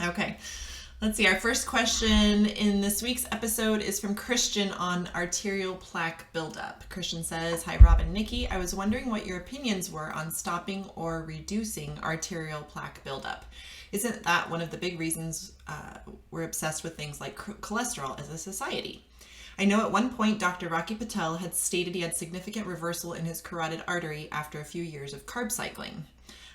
Okay. Let's see. Our first question in this week's episode is from Christian on arterial plaque buildup. Christian says, "Hi, Robb and Nicki. I was wondering what your opinions were on stopping or reducing arterial plaque buildup. Isn't that one of the big reasons we're obsessed with things like cholesterol as a society? I know at one point Dr. Rocky Patel had stated he had significant reversal in his carotid artery after a few years of carb cycling.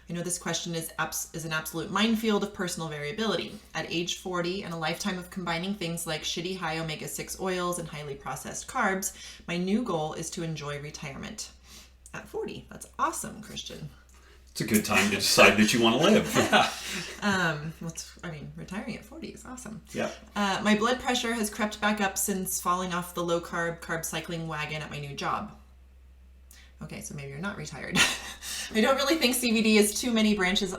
I know this question is an absolute minefield of personal variability. At age 40 and a lifetime of combining things like shitty high omega-6 oils and highly processed carbs, my new goal is to enjoy retirement." At 40. That's awesome, Christian. It's a good time to decide that you want to live. Retiring at 40 is awesome. Yeah. My blood pressure has crept back up since falling off the low-carb cycling wagon at my new job. Okay, so maybe you're not retired. I don't really think CVD is too many branches.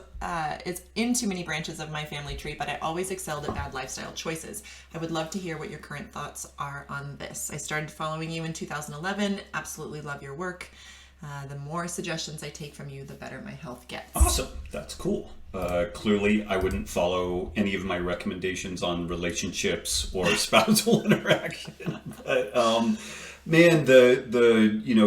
It's in too many branches of my family tree, but I always excelled at bad lifestyle choices. I would love to hear what your current thoughts are on this. I started following you in 2011. Absolutely love your work. The more suggestions I take from you, the better my health gets. Awesome. That's cool. Clearly, I wouldn't follow any of my recommendations on relationships or spousal interaction. But, man, the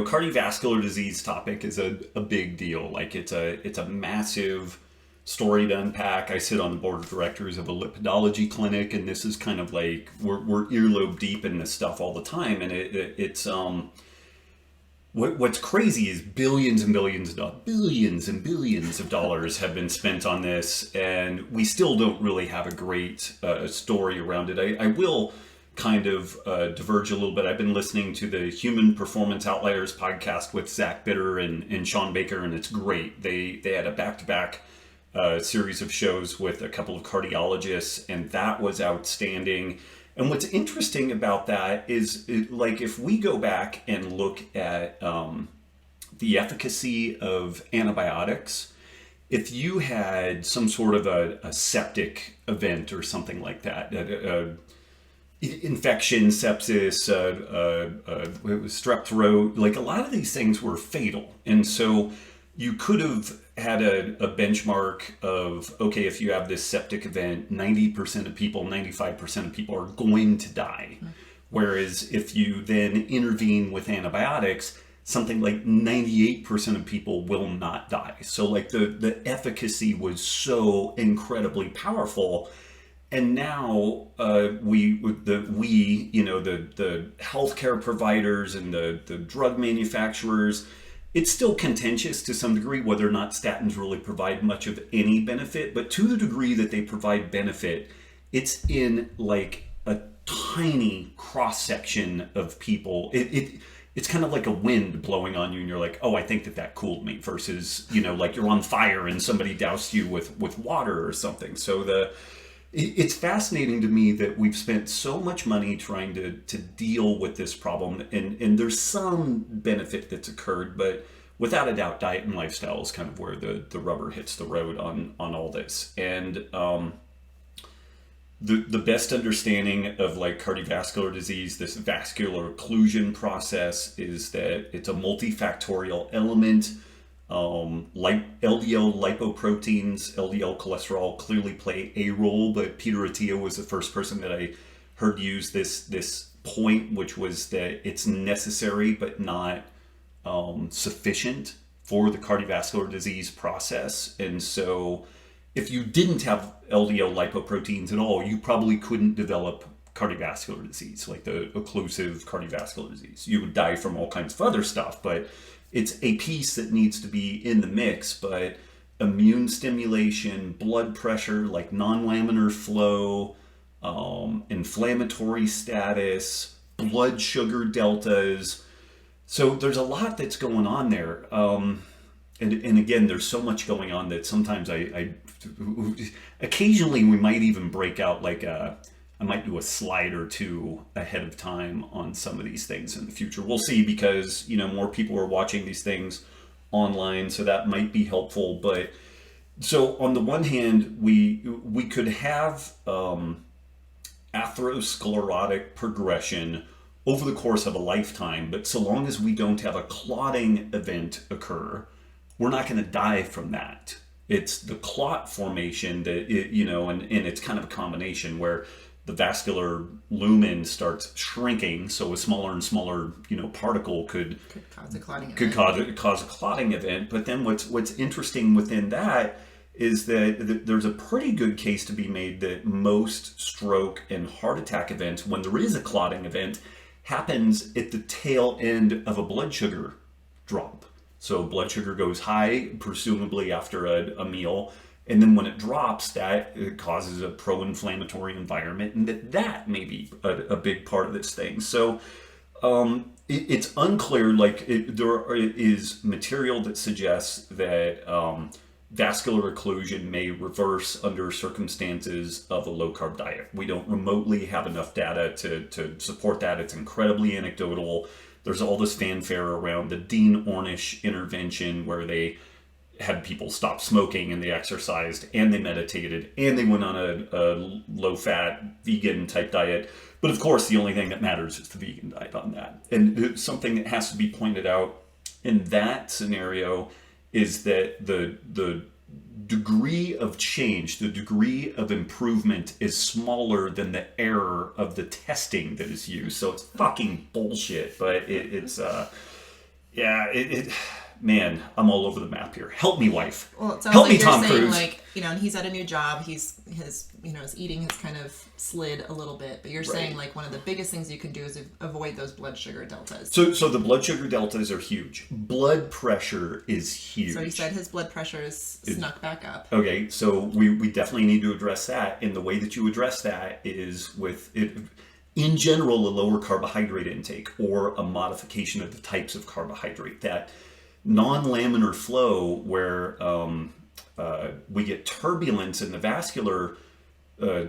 cardiovascular disease topic is a big deal. Like it's a massive story to unpack. I sit on the board of directors of a lipidology clinic, and this is kind of like we're earlobe deep in this stuff all the time. And it's what's crazy is billions and billions of dollars have been spent on this, and we still don't really have a great story around it. I will kind of diverge a little bit. I've been listening to the Human Performance Outliers podcast with Zach Bitter and Sean Baker, and it's great. They had a back-to-back series of shows with a couple of cardiologists, and that was outstanding. And what's interesting about that is, if we go back and look at the efficacy of antibiotics, if you had some sort of a septic event or something like that, infection, sepsis, strep throat, like a lot of these things were fatal. And so you could have had a benchmark of, okay, if you have this septic event, 90% of people, 95% of people are going to die. Mm-hmm. Whereas if you then intervene with antibiotics, something like 98% of people will not die. So like the efficacy was so incredibly powerful. And now the healthcare providers and the drug manufacturers, it's still contentious to some degree whether or not statins really provide much of any benefit. But to the degree that they provide benefit, it's in like a tiny cross section of people. It's kind of like a wind blowing on you, and you're like, oh, I think that cooled me, versus like you're on fire and somebody doused you with water or something. So it's fascinating to me that we've spent so much money trying to deal with this problem, and there's some benefit that's occurred, but without a doubt, diet and lifestyle is kind of where the rubber hits the road on all this. And the best understanding of like cardiovascular disease, this vascular occlusion process, is that it's a multifactorial element. LDL lipoproteins, LDL cholesterol clearly play a role, but Peter Attia was the first person that I heard use this point, which was that it's necessary but not sufficient for the cardiovascular disease process. And so if you didn't have LDL lipoproteins at all, you probably couldn't develop cardiovascular disease, like the occlusive cardiovascular disease. You would die from all kinds of other stuff, but it's a piece that needs to be in the mix. But immune stimulation, blood pressure, like non-laminar flow, inflammatory status, blood sugar deltas. So there's a lot that's going on there. And again, there's so much going on that sometimes occasionally we might even break out like I might do a slide or two ahead of time on some of these things in the future. We'll see, because more people are watching these things online, so that might be helpful. But so on the one hand, we could have atherosclerotic progression over the course of a lifetime, but so long as we don't have a clotting event occur, we're not going to die from that. It's the clot formation that, and it's kind of a combination where the vascular lumen starts shrinking, so a smaller and smaller, particle could cause a clotting could cause a clotting event. But then what's interesting within that is that there's a pretty good case to be made that most stroke and heart attack events, when there is a clotting event, happens at the tail end of a blood sugar drop. So blood sugar goes high, presumably after a meal, and then when it drops, it causes a pro-inflammatory environment, and that may be a big part of this thing. So it's unclear, there is material that suggests that vascular occlusion may reverse under circumstances of a low-carb diet. We don't remotely have enough data to support that. It's incredibly anecdotal. There's all this fanfare around the Dean Ornish intervention where they had people stop smoking and they exercised and they meditated and they went on a low-fat vegan type diet. But of course, the only thing that matters is the vegan diet on that. And something that has to be pointed out in that scenario is that the degree of change, the degree of improvement is smaller than the error of the testing that is used. So it's fucking bullshit, but man, I'm all over the map here. Help me, wife. Well, it sounds Help like me, you're Tom saying, Cruise. and he's at a new job. His eating has kind of slid a little bit. But you're saying, one of the biggest things you can do is avoid those blood sugar deltas. So the blood sugar deltas are huge. Blood pressure is huge. So he said his blood pressure is snuck back up. Okay, so we definitely need to address that. And the way that you address that is with it. In general, a lower carbohydrate intake or a modification of the types of carbohydrate. That non-laminar flow where we get turbulence in the vascular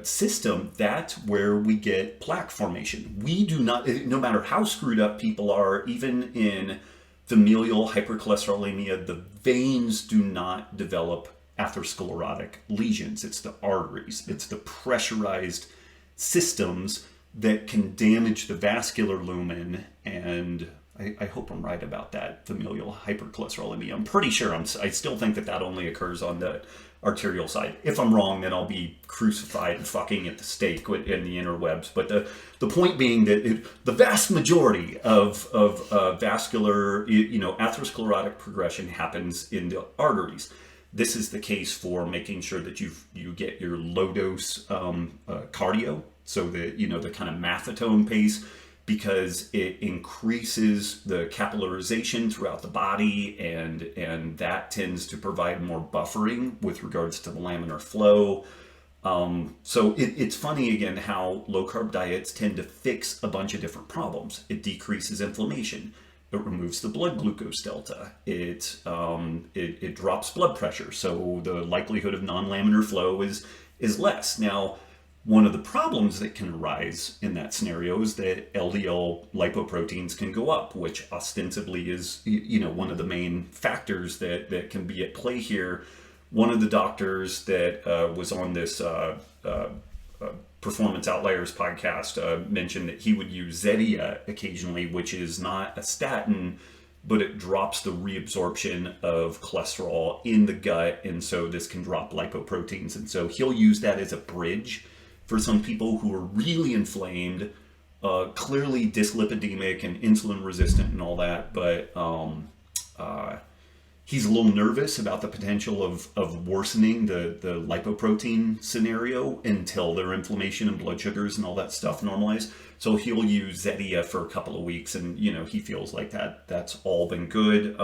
system, that's where we get plaque formation. We do not, no matter how screwed up people are, even in familial hypercholesterolemia, the veins do not develop atherosclerotic lesions. It's the arteries. It's the pressurized systems that can damage the vascular lumen, and I hope I'm right about that, familial hypercholesterolemia. I'm pretty sure. I still think that only occurs on the arterial side. If I'm wrong, then I'll be crucified and fucking at the stake in the interwebs. But the point being that the vast majority of vascular, atherosclerotic progression happens in the arteries. This is the case for making sure that you get your low dose cardio, so that the kind of maffetone pace, because it increases the capillarization throughout the body, and that tends to provide more buffering with regards to the laminar flow. So it's funny again how low carb diets tend to fix a bunch of different problems. It decreases inflammation. It removes the blood glucose delta. It drops blood pressure, so the likelihood of non-laminar flow is less. Now, one of the problems that can arise in that scenario is that LDL lipoproteins can go up, which ostensibly is one of the main factors that can be at play here. One of the doctors that was on this Performance Outliers podcast mentioned that he would use Zetia occasionally, which is not a statin, but it drops the reabsorption of cholesterol in the gut, and so this can drop lipoproteins. And so he'll use that as a bridge for some people who are really inflamed, clearly dyslipidemic and insulin resistant and all that, but he's a little nervous about the potential of worsening the lipoprotein scenario until their inflammation and blood sugars and all that stuff normalize. So he'll use Zetia for a couple of weeks, and he feels like that's all been good.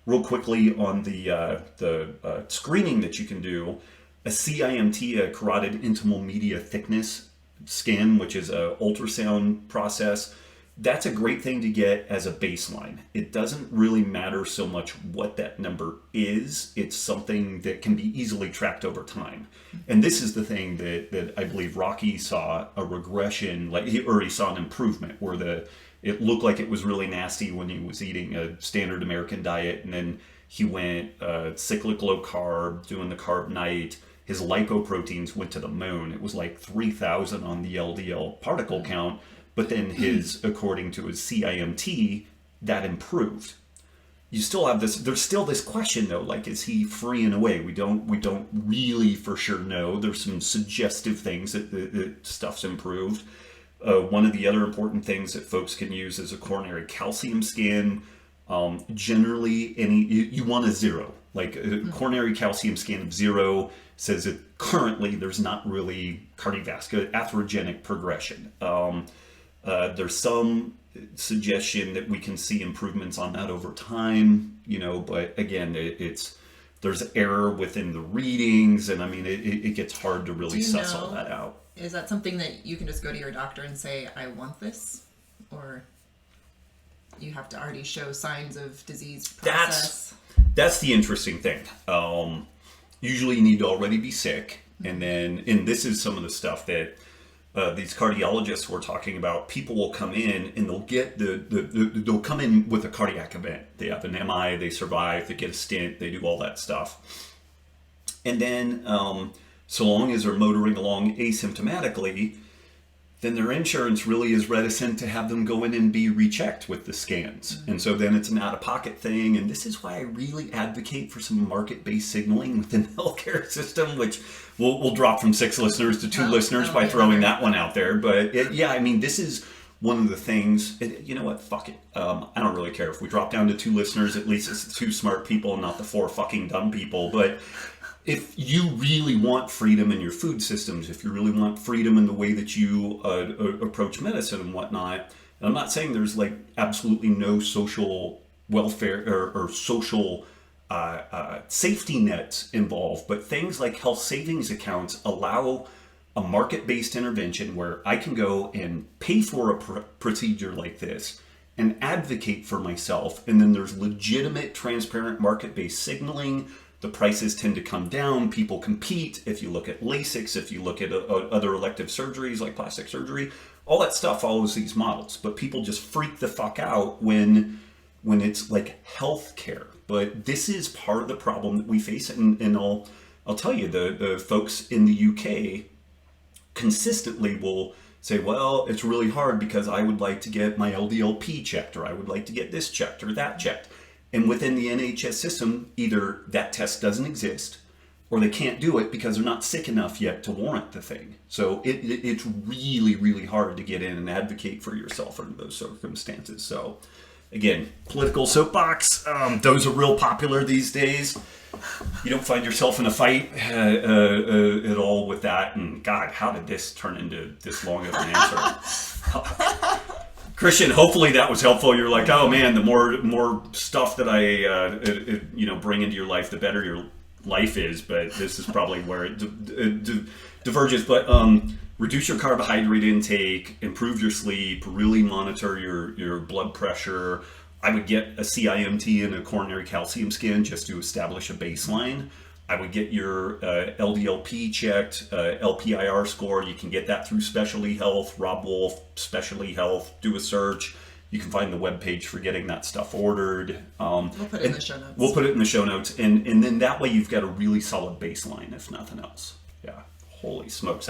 Real quickly on the screening that you can do, a CIMT, a carotid intimal media thickness scan, which is an ultrasound process, that's a great thing to get as a baseline. It doesn't really matter so much what that number is. It's something that can be easily tracked over time. And this is the thing that I believe Rocky saw a regression, he saw an improvement where it looked like it was really nasty when he was eating a standard American diet, and then he went cyclic low carb, doing the carb nite. His lipoproteins went to the moon. It was like 3,000 on the LDL particle count, but then according to his CIMT, that improved. you still have this. There's still this question though, like, is he freeing away? We don't really for sure know. There's some suggestive things that stuff's improved. One of the other important things that folks can use is a coronary calcium scan. Generally, you want a 0. Like a coronary calcium scan of 0 says that currently there's not really cardiovascular atherogenic progression. There's some suggestion that we can see improvements on that over time, but again, there's error within the readings, and I mean, it gets hard to really suss all that out. Is that something that you can just go to your doctor and say, I want this? Or you have to already show signs of disease process? That's the interesting thing. Usually you need to already be sick, and this is some of the stuff that these cardiologists were talking about. People will come in and they'll get they'll come in with a cardiac event. They have an MI, they survive, they get a stent, they do all that stuff. And then so long as they're motoring along asymptomatically, then their insurance really is reticent to have them go in and be rechecked with the scans. And so then it's an out-of-pocket thing. And this is why I really advocate for some market-based signaling within the healthcare system, which we'll drop from 6 listeners to 2 listeners by throwing that one out there. But this is one of the things. You know what? Fuck it. I don't really care if we drop down to 2 listeners. At least it's the 2 smart people and not the 4 fucking dumb people. But if you really want freedom in your food systems, if you really want freedom in the way that you approach medicine and whatnot, and I'm not saying there's like absolutely no social welfare or social safety nets involved, but things like health savings accounts allow a market-based intervention where I can go and pay for a procedure like this and advocate for myself, and then there's legitimate, transparent, market-based signaling. The prices tend to come down. People compete. If you look at LASIK, if you look at other elective surgeries like plastic surgery, all that stuff follows these models. But people just freak the fuck out when it's like healthcare. But this is part of the problem that we face. And I'll tell you, the folks in the UK consistently will say, well, it's really hard because I would like to get my LDLP checked, or I would like to get this checked or that checked. And within the NHS system, either that test doesn't exist or they can't do it because they're not sick enough yet to warrant the thing. So it's really, really hard to get in and advocate for yourself under those circumstances. So again, political soapbox, those are real popular these days. You don't find yourself in a fight at all with that. And God, how did this turn into this long of an answer? Christian, hopefully that was helpful. You're like, oh man, the more stuff that I bring into your life, the better your life is. But this is probably where it diverges. But reduce your carbohydrate intake, improve your sleep, really monitor your blood pressure. I would get a CIMT and a coronary calcium scan just to establish a baseline. I would get your LDLP checked, LPIR score. You can get that through Specialty Health, Rob Wolf, Specialty Health. Do a search. You can find the webpage for getting that stuff ordered. We'll put it in the show notes. We'll put it in the show notes. And then that way you've got a really solid baseline, if nothing else. Yeah. Holy smokes.